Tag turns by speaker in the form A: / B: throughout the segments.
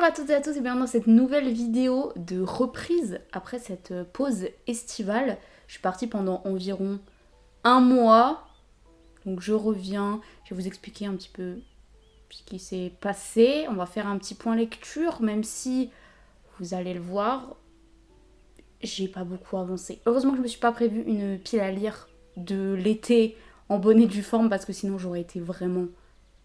A: à toutes et à tous et bienvenue dans cette nouvelle vidéo de reprise après cette pause estivale. Je suis partie pendant environ un mois, donc je reviens, je vais vous expliquer un petit peu ce qui s'est passé. On va faire un petit point lecture, même si vous allez le voir, j'ai pas beaucoup avancé. Heureusement que je me suis pas prévu une pile à lire de l'été en bonne et due forme parce que sinon j'aurais été vraiment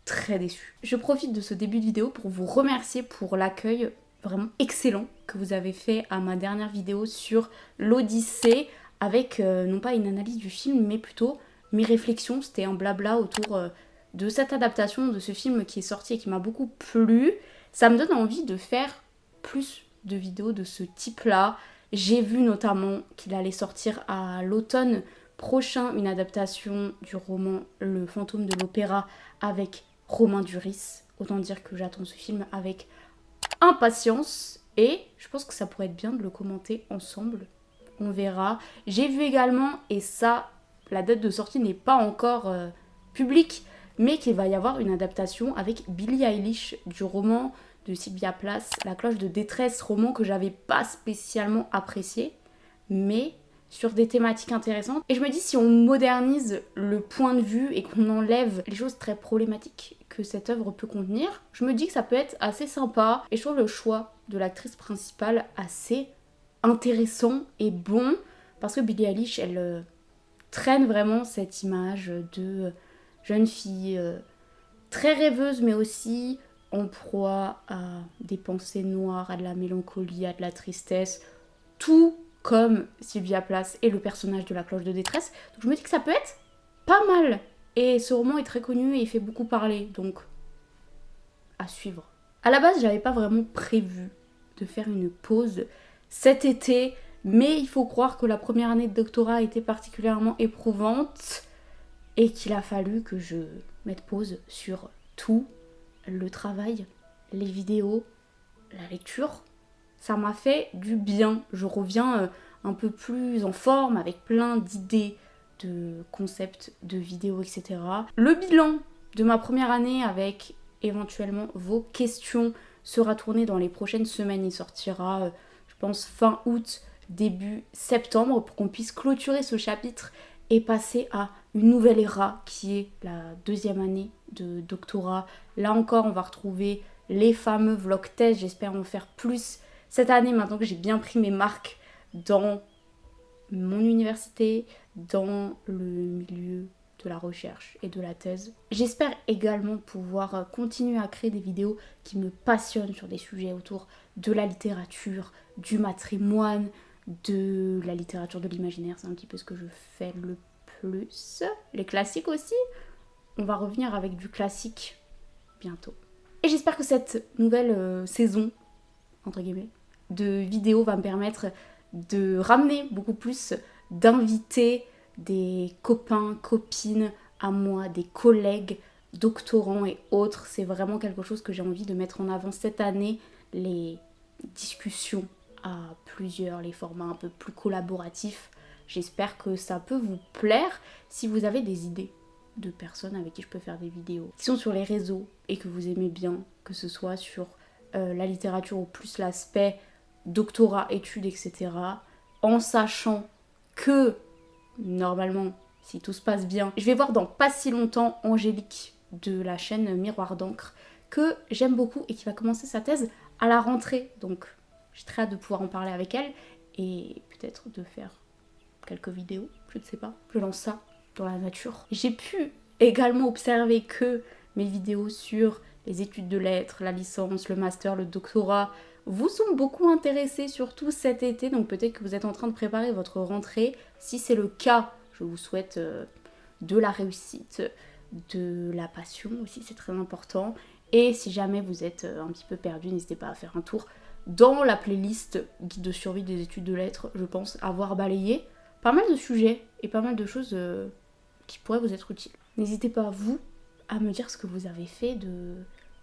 A: très déçue. Je profite de ce début de vidéo pour vous remercier pour l'accueil vraiment excellent que vous avez fait à ma dernière vidéo sur l'Odyssée avec non pas une analyse du film mais plutôt mes réflexions. C'était un blabla autour de cette adaptation de ce film qui est sorti et qui m'a beaucoup plu. Ça me donne envie de faire plus de vidéos de ce type-là. J'ai vu notamment qu'il allait sortir à l'automne prochain une adaptation du roman Le fantôme de l'opéra avec Romain Duris. Autant dire que j'attends ce film avec impatience et je pense que ça pourrait être bien de le commenter ensemble. On verra. J'ai vu également, et ça, la date de sortie n'est pas encore publique, mais qu'il va y avoir une adaptation avec Billie Eilish du roman de Sylvia Plath, La cloche de détresse, roman que j'avais pas spécialement apprécié, mais sur des thématiques intéressantes. Et je me dis, si on modernise le point de vue et qu'on enlève les choses très problématiques que cette œuvre peut contenir, je me dis que ça peut être assez sympa. Et je trouve le choix de l'actrice principale assez intéressant et bon, parce que Billie Eilish, elle traîne vraiment cette image de jeune fille très rêveuse, mais aussi en proie à des pensées noires, à de la mélancolie, à de la tristesse, tout comme Sylvia Plath et le personnage de La cloche de détresse. Donc je me dis que ça peut être pas mal. Et ce roman est très connu et il fait beaucoup parler, donc à suivre. À la base, j'avais pas vraiment prévu de faire une pause cet été, mais il faut croire que la première année de doctorat a été particulièrement éprouvante et qu'il a fallu que je mette pause sur tout, le travail, les vidéos, la lecture. Ça m'a fait du bien. Je reviens un peu plus en forme avec plein d'idées, de concepts, de vidéos, etc. Le bilan de ma première année avec éventuellement vos questions sera tourné dans les prochaines semaines. Il sortira, je pense, fin août, début septembre pour qu'on puisse clôturer ce chapitre et passer à une nouvelle ère qui est la deuxième année de doctorat. Là encore, on va retrouver les fameux vlog tests. J'espère en faire plus cette année, maintenant que j'ai bien pris mes marques dans mon université, dans le milieu de la recherche et de la thèse. J'espère également pouvoir continuer à créer des vidéos qui me passionnent sur des sujets autour de la littérature, du matrimoine, de la littérature de l'imaginaire. C'est un petit peu ce que je fais le plus. Les classiques aussi. On va revenir avec du classique bientôt. Et j'espère que cette nouvelle saison, entre guillemets, de vidéos va me permettre de ramener beaucoup plus d'invités, des copains, copines à moi, des collègues, doctorants et autres. C'est vraiment quelque chose que j'ai envie de mettre en avant cette année, les discussions à plusieurs, les formats un peu plus collaboratifs. J'espère que ça peut vous plaire si vous avez des idées de personnes avec qui je peux faire des vidéos, qui sont sur les réseaux et que vous aimez bien, que ce soit sur la littérature ou plus l'aspect doctorat, études, etc. En sachant que, normalement, si tout se passe bien, je vais voir dans pas si longtemps Angélique de la chaîne Miroir d'encre, que j'aime beaucoup et qui va commencer sa thèse à la rentrée. Donc j'ai très hâte de pouvoir en parler avec elle et peut-être de faire quelques vidéos, je ne sais pas. Je lance ça dans la nature. J'ai pu également observer que mes vidéos sur les études de lettres, la licence, le master, le doctorat vous sont beaucoup intéressés, surtout cet été, donc peut-être que vous êtes en train de préparer votre rentrée. Si c'est le cas, je vous souhaite de la réussite, de la passion aussi, c'est très important. Et si jamais vous êtes un petit peu perdu, n'hésitez pas à faire un tour dans la playlist guide de survie des études de lettres. Je pense avoir balayé pas mal de sujets et pas mal de choses qui pourraient vous être utiles. N'hésitez pas, vous, à me dire ce que vous avez fait de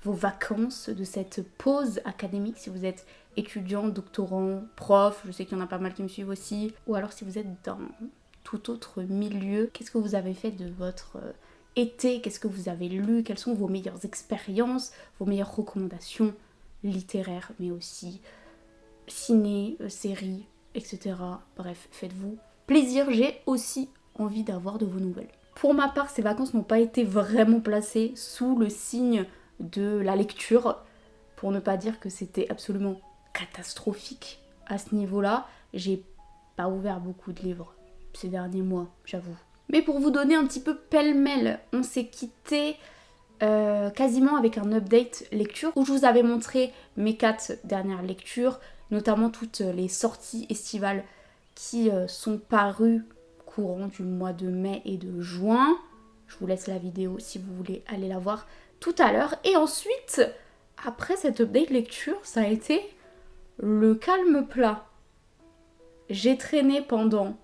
A: vos vacances, de cette pause académique, si vous êtes étudiant, doctorant, prof, je sais qu'il y en a pas mal qui me suivent aussi, ou alors si vous êtes dans tout autre milieu, qu'est-ce que vous avez fait de votre été, qu'est-ce que vous avez lu, quelles sont vos meilleures expériences, vos meilleures recommandations, littéraire, mais aussi ciné, séries, etc. Bref, faites-vous plaisir, j'ai aussi envie d'avoir de vos nouvelles. Pour ma part, ces vacances n'ont pas été vraiment placées sous le signe de la lecture, pour ne pas dire que c'était absolument catastrophique à ce niveau-là. J'ai pas ouvert beaucoup de livres ces derniers mois, j'avoue. Mais pour vous donner un petit peu pêle-mêle, on s'est quitté quasiment avec un update lecture où je vous avais montré mes 4 dernières lectures, notamment toutes les sorties estivales qui sont parues courant du mois de mai et de juin. Je vous laisse la vidéo si vous voulez aller la voir tout à l'heure. Et ensuite, après cette update lecture, ça a été le calme plat. J'ai traîné pendant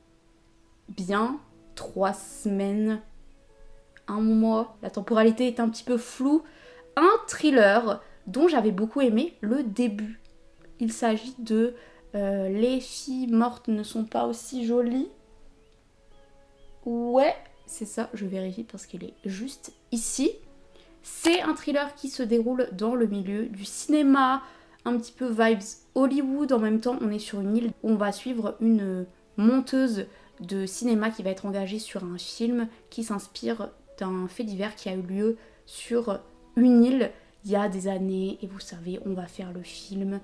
A: bien 3 semaines, un mois, la temporalité est un petit peu floue, un thriller dont j'avais beaucoup aimé le début. Il s'agit de Les filles mortes ne sont pas aussi jolies. Ouais, c'est ça, je vérifie parce qu'il est juste ici. C'est un thriller qui se déroule dans le milieu du cinéma, un petit peu vibes Hollywood. En même temps, on est sur une île où on va suivre une monteuse de cinéma qui va être engagée sur un film qui s'inspire d'un fait divers qui a eu lieu sur une île il y a des années. Et vous savez, on va faire le film.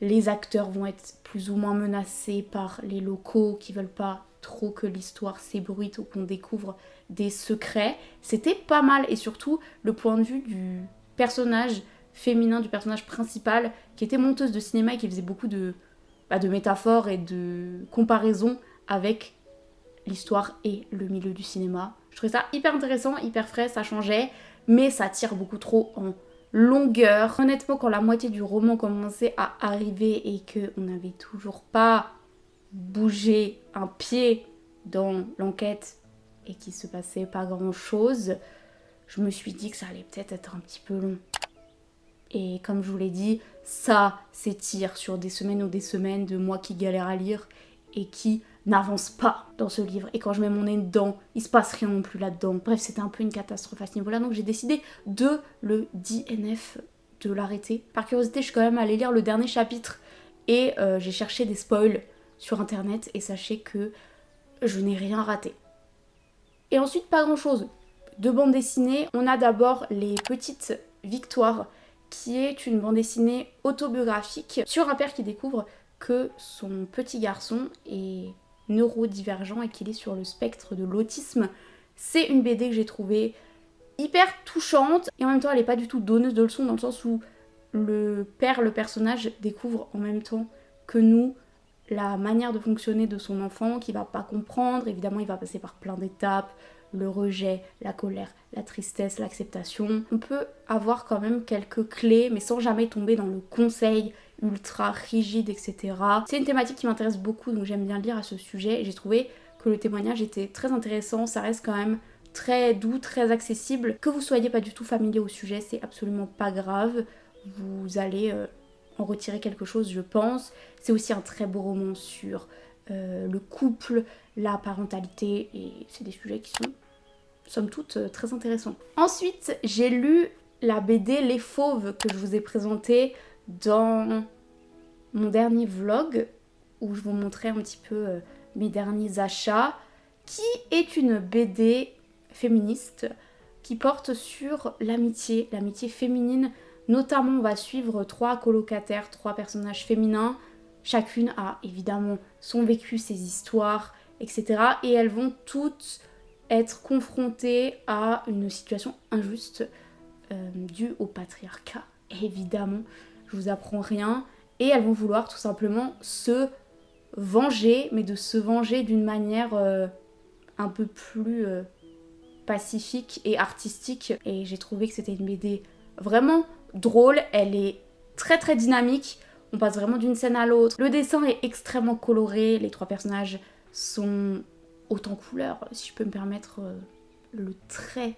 A: Les acteurs vont être plus ou moins menacés par les locaux qui veulent pas trop que l'histoire s'ébruite ou qu'on découvre des secrets. C'était pas mal, et surtout le point de vue du personnage féminin, du personnage principal, qui était monteuse de cinéma et qui faisait beaucoup de métaphores et de comparaisons avec l'histoire et le milieu du cinéma. Je trouvais ça hyper intéressant, hyper frais, ça changeait, mais ça tire beaucoup trop en longueur. Honnêtement, quand la moitié du roman commençait à arriver et qu'on n'avait toujours pas bougé un pied dans l'enquête et qu'il se passait pas grand chose, je me suis dit que ça allait peut-être être un petit peu long. Et comme je vous l'ai dit, ça s'étire sur des semaines ou des semaines de moi qui galère à lire et qui n'avance pas dans ce livre. Et quand je mets mon nez dedans, il se passe rien non plus là-dedans. Bref, c'était un peu une catastrophe à ce niveau-là. Donc j'ai décidé de le DNF, de l'arrêter. Par curiosité, je suis quand même allée lire le dernier chapitre et j'ai cherché des spoils sur internet. Et sachez que je n'ai rien raté. Et ensuite, pas grand-chose de bande dessinée. On a d'abord Les Petites Victoires, qui est une bande dessinée autobiographique sur un père qui découvre que son petit garçon est neurodivergent et qu'il est sur le spectre de l'autisme. C'est une BD que j'ai trouvée hyper touchante et en même temps elle n'est pas du tout donneuse de leçons, dans le sens où le père, le personnage, découvre en même temps que nous la manière de fonctionner de son enfant qu'il va pas comprendre. Évidemment, il va passer par plein d'étapes, le rejet, la colère, la tristesse, l'acceptation. On peut avoir quand même quelques clés, mais sans jamais tomber dans le conseil ultra rigide, etc. C'est une thématique qui m'intéresse beaucoup, donc j'aime bien lire à ce sujet. Et j'ai trouvé que le témoignage était très intéressant. Ça reste quand même très doux, très accessible. Que vous soyez pas du tout familier au sujet, c'est absolument pas grave. Vous allez en retirer quelque chose, je pense. C'est aussi un très beau roman sur le couple, la parentalité, et c'est des sujets qui sont, somme toute, très intéressants. Ensuite, j'ai lu la BD Les Fauves que je vous ai présentée dans mon dernier vlog, où je vous montrais un petit peu mes derniers achats, qui est une BD féministe qui porte sur l'amitié féminine. Notamment, on va suivre 3 colocataires, 3 personnages féminins. Chacune a évidemment son vécu, ses histoires, etc. Et elles vont toutes être confrontées à une situation injuste due au patriarcat. Évidemment, je vous apprends rien. Et elles vont vouloir tout simplement se venger, mais de se venger d'une manière un peu plus pacifique et artistique. Et j'ai trouvé que c'était une BD vraiment drôle, elle est très très dynamique, on passe vraiment d'une scène à l'autre. Le dessin est extrêmement coloré, les 3 personnages sont haut en couleur, si je peux me permettre le très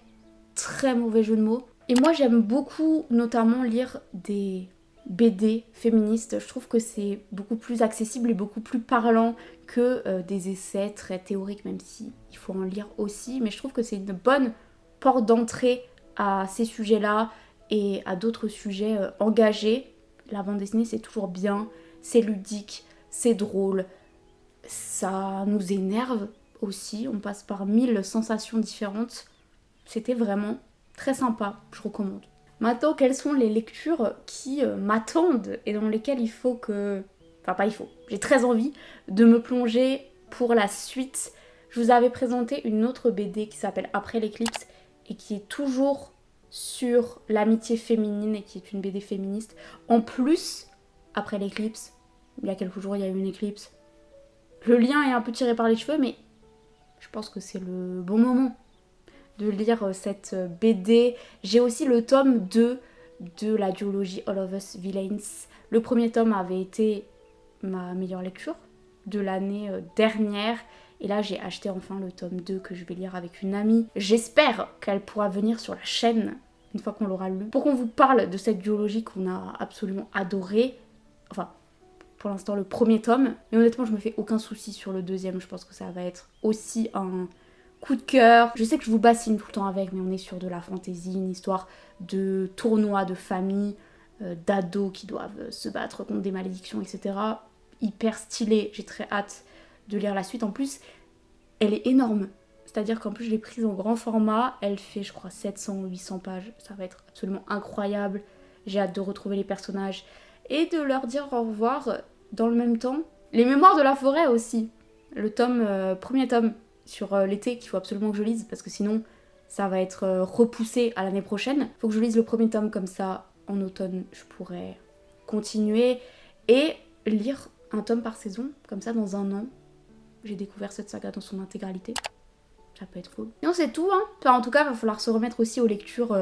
A: très mauvais jeu de mots. Et moi j'aime beaucoup notamment lire des BD féministes, je trouve que c'est beaucoup plus accessible et beaucoup plus parlant que des essais très théoriques, même si il faut en lire aussi, mais je trouve que c'est une bonne porte d'entrée à ces sujets-là et à d'autres sujets engagés. la bande dessinée c'est toujours bien, c'est ludique, c'est drôle, ça nous énerve aussi, on passe par 1000 sensations différentes. C'était vraiment très sympa, je recommande. Maintenant, quelles sont les lectures qui m'attendent et dans lesquelles il faut que... Enfin, pas il faut, j'ai très envie de me plonger pour la suite. Je vous avais présenté une autre BD qui s'appelle Après l'éclipse et qui est toujours sur l'amitié féminine et qui est une BD féministe. En plus, Après l'éclipse, il y a quelques jours, il y a eu une éclipse. Le lien est un peu tiré par les cheveux, mais je pense que c'est le bon moment de lire cette BD. J'ai aussi le tome 2 de la duologie All of Us Villains. Le premier tome avait été ma meilleure lecture de l'année dernière. Et là, j'ai acheté enfin le tome 2 que je vais lire avec une amie. J'espère qu'elle pourra venir sur la chaîne une fois qu'on l'aura lu, pour qu'on vous parle de cette duologie qu'on a absolument adorée. Enfin, pour l'instant, le premier tome. Mais honnêtement, je me fais aucun souci sur le deuxième. Je pense que ça va être aussi un coup de cœur. Je sais que je vous bassine tout le temps avec, mais on est sur de la fantaisie, une histoire de tournoi, de famille, d'ados qui doivent se battre contre des malédictions, etc. Hyper stylé, j'ai très hâte de lire la suite. En plus, elle est énorme. C'est-à-dire qu'en plus, je l'ai prise en grand format. Elle fait, je crois, 700 ou 800 pages. Ça va être absolument incroyable. J'ai hâte de retrouver les personnages et de leur dire au revoir dans le même temps. Les Mémoires de la forêt aussi. Le premier tome sur l'été qu'il faut absolument que je lise parce que sinon ça va être repoussé à l'année prochaine. Faut que je lise le premier tome, comme ça en automne je pourrais continuer et lire un tome par saison, comme ça dans un an j'ai découvert cette saga dans son intégralité. Ça peut être cool. Non, c'est tout, hein. Enfin, en tout cas, il va falloir se remettre aussi aux lectures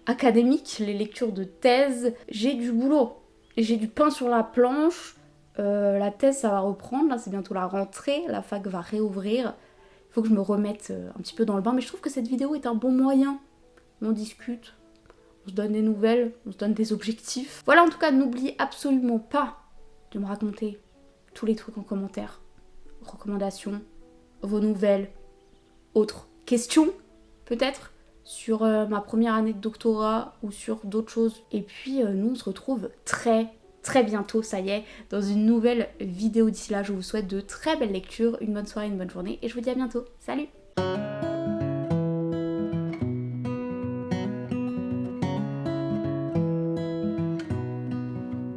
A: académiques, les lectures de thèse. J'ai du boulot, j'ai du pain sur la planche. La thèse, ça va reprendre, là c'est bientôt la rentrée, la fac va réouvrir. Il faut que je me remette un petit peu dans le bain, mais je trouve que cette vidéo est un bon moyen. On discute, on se donne des nouvelles, on se donne des objectifs. Voilà, en tout cas, n'oubliez absolument pas de me raconter tous les trucs en commentaire. Recommandations, vos nouvelles, autres questions peut-être sur ma première année de doctorat ou sur d'autres choses. Et puis nous on se retrouve très bientôt, ça y est, dans une nouvelle vidéo. D'ici là, je vous souhaite de très belles lectures, une bonne soirée, une bonne journée et je vous dis à bientôt. Salut!